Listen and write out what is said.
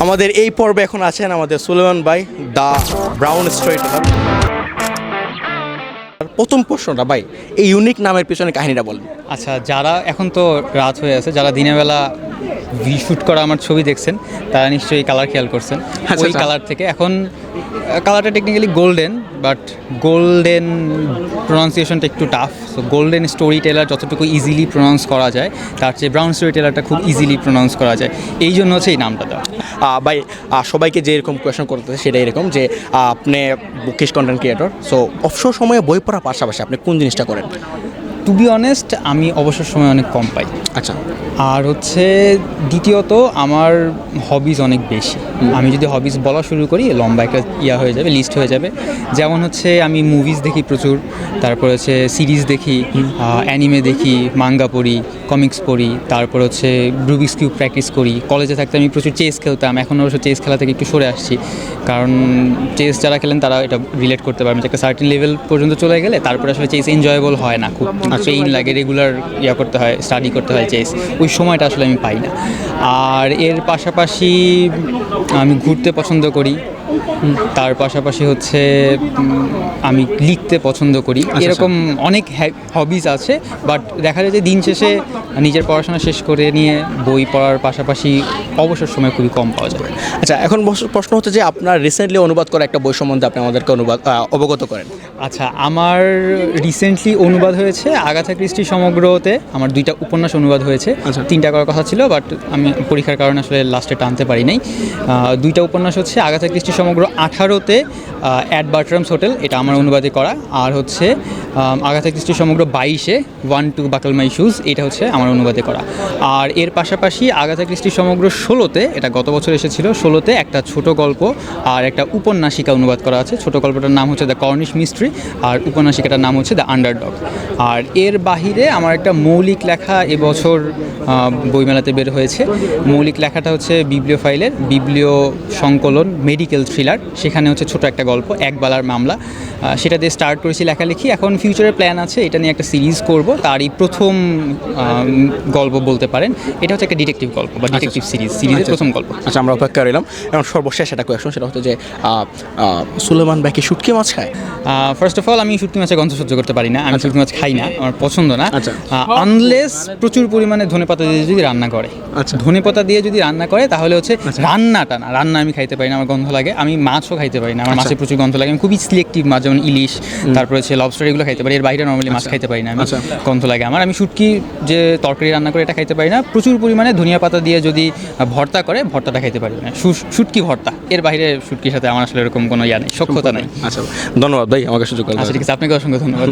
আমাদের এই পর্বে এখন আছেন আমাদের সুলেমান ভাই, দ্য ব্রাউন স্টোরি টেলার। প্রথম প্রশ্নটা ভাই, এই ইউনিক নামের পিছনে কাহিনীটা বলবেন। আচ্ছা, যারা এখন তো রাত হয়ে আছে, যারা দিনের বেলা শ্যুট করা আমার ছবি দেখছেন, তারা নিশ্চয়ই কালার খেয়াল করছেন। ওই কালার থেকে এখন কালারটা টেকনিক্যালি গোল্ডেন, বাট গোল্ডেন প্রোনাউন্সিয়েশনটা একটু tough. So golden story teller যতটুকু ইজিলি প্রোনাউন্স করা যায়, তার চেয়ে ব্রাউন স্টোরি টেলারটা খুব ইজিলি প্রোনাউন্স করা যায়, এই জন্য হচ্ছে এই নামটা দেওয়া। ভাই, সবাইকে যে এরকম কোয়েশন করতেছে সেটা এরকম যে আপনি বুকিশ কন্টেন্ট ক্রিয়েটর, সো অবসর সময়ে বই পড়ার পাশাপাশি আপনি কোন জিনিসটা করেন? টু বি অনেস্ট, আমি অবসর সময় অনেক কম পাই। আচ্ছা। আর হচ্ছে দ্বিতীয়ত, আমার হবিজ অনেক বেশি। আমি যদি হবিজ বলা শুরু করি, লম্বা একটা হয়ে যাবে, লিস্ট হয়ে যাবে। যেমন হচ্ছে আমি মুভিজ দেখি প্রচুর, তারপর হচ্ছে সিরিজ দেখি, অ্যানিমে দেখি, মাঙ্গা পড়ি, কমিক্স পড়ি, তারপর হচ্ছে রুবিক্স কিউব প্র্যাকটিস করি। কলেজে থাকতে আমি প্রচুর চেস খেলতাম, এখন অবশ্য চেস খেলা থেকে একটু সরে আসছি, কারণ চেস যারা খেলেন তারা এটা রিলেট করতে পারবেন যে একটা সার্টেন লেভেল পর্যন্ত চলে গেলে তারপরে আসলে চেস এনজয়েবল হয় না, খুব পেইন লাগে, রেগুলার করতে হয়, স্টাডি করতে হয় চেস, ওই সময়টা আসলে আমি পাই না। আর এর পাশাপাশি আমি ঘুরতে পছন্দ করি, তার পাশাপাশি হচ্ছে আমি লিখতে পছন্দ করি। এরকম অনেক হবিজ আছে, বাট দেখা যায় যে দিন শেষে নিজের পড়াশোনা শেষ করে নিয়ে বই পড়ার পাশাপাশি অবসর সময় খুবই কম পাওয়া যায়। আচ্ছা, এখন প্রশ্ন হচ্ছে যে আপনার রিসেন্টলি অনুবাদ করা একটা বই সম্বন্ধে আপনি আমাদেরকে অবগত করেন। আচ্ছা, আমার রিসেন্টলি অনুবাদ হয়েছে আগাথা ক্রিস্টি সমগ্রতে। আমার 2টা উপন্যাস অনুবাদ হয়েছে, 3টা করার কথা ছিল, বাট আমি পরীক্ষার কারণে আসলে লাস্টে টানতে পারি নাই। 2টা উপন্যাস হচ্ছে আগাথা ক্রিস্টি সমগ্র 18তে অ্যাট বার্ট্রামস হোটেল, এটা আমার অনুবাদে করা। আর হচ্ছে আগাথা ক্রিস্টি সমগ্র 22-এ 1 to বাকল মাই শুজ, এটা হচ্ছে আমার অনুবাদে করা। আর এর পাশাপাশি আগাথা ক্রিস্টি সমগ্র 16তে, এটা গত বছর এসেছিল, 16তে একটা ছোট গল্প আর একটা উপন্যাসিকা অনুবাদ করা আছে। ছোট গল্পটার নাম হচ্ছে দ্য কর্নিশ মিস্ট্রি, আর উপন্যাসিকাটার নাম হচ্ছে দ্য আন্ডারডগ। আর এর বাহিরে আমার একটা মৌলিক লেখা এবছর বইমেলাতে বের হয়েছে। মৌলিক লেখাটা হচ্ছে বিবলিও ফাইলের বিবলিও সংকলন মেডিকেল থ্রিলার, সেখানে হচ্ছে ছোট একটা গল্প, একবেলার মামলা, সেটা দিয়ে স্টার্ট করেছি লেখালেখি। এখন ফিউচারের প্ল্যান আছে এটা নিয়ে একটা সিরিজ করব, তারই প্রথম গল্প বলতে পারেন। এটা হচ্ছে একটা ডিটেকটিভ গল্প বা ডিটেকটিভ সিরিজের প্রথম গল্প। আচ্ছা, আমরা অপেক্ষা রইলাম। এবং সর্বশেষ একটা কোয়েশন, সেটা হচ্ছে যে সুলেমান ভাই কি শুটকি মাছ খায়? ফার্স্ট অফ অল, আমি শুটকি মাছের গন্ধ সহ্য করতে পারি না, আমি শুটকি মাছ খাই না, আমার পছন্দ না। আনলেস প্রচুর পরিমাণে ধনেপাতা দিয়ে যদি রান্না করে। ধনেপাতা দিয়ে যদি রান্না করে তাহলে হচ্ছে রান্নাটা না, রান্না আমি খাইতে পারি না, আমার গন্ধ লাগে। আমি মাছও খাইতে পারি না, আমার মাছের প্রচুর গন্ধ লাগে। আমি খুবই সিলেক্টিভ মাছ, যেমন ইলিশ, তারপর হচ্ছে লবস্টার, এগুলো খাইতে পারি। এর বাইরে নর্মালি মাছ খাইতে পারি না, আমি গন্ধ লাগে আমার। আমি শুটকি যে তরকারি রান্না করে এটা খাইতে পারি না। প্রচুর পরিমাণে ধনিয়া পাতা দিয়ে যদি ভর্তা করে, ভর্তাটা খাইতে পারি না, শুটকি ভর্তা। এর বাইরে শুটকির সাথে আমার আসলে এরকম কোনো নেই, সক্ষতা নেই। আচ্ছা, ধন্যবাদ ভাই আমাকে সুযোগ করে। আচ্ছা, ঠিক আছে, আপনাকে অসংখ্য ধন্যবাদ।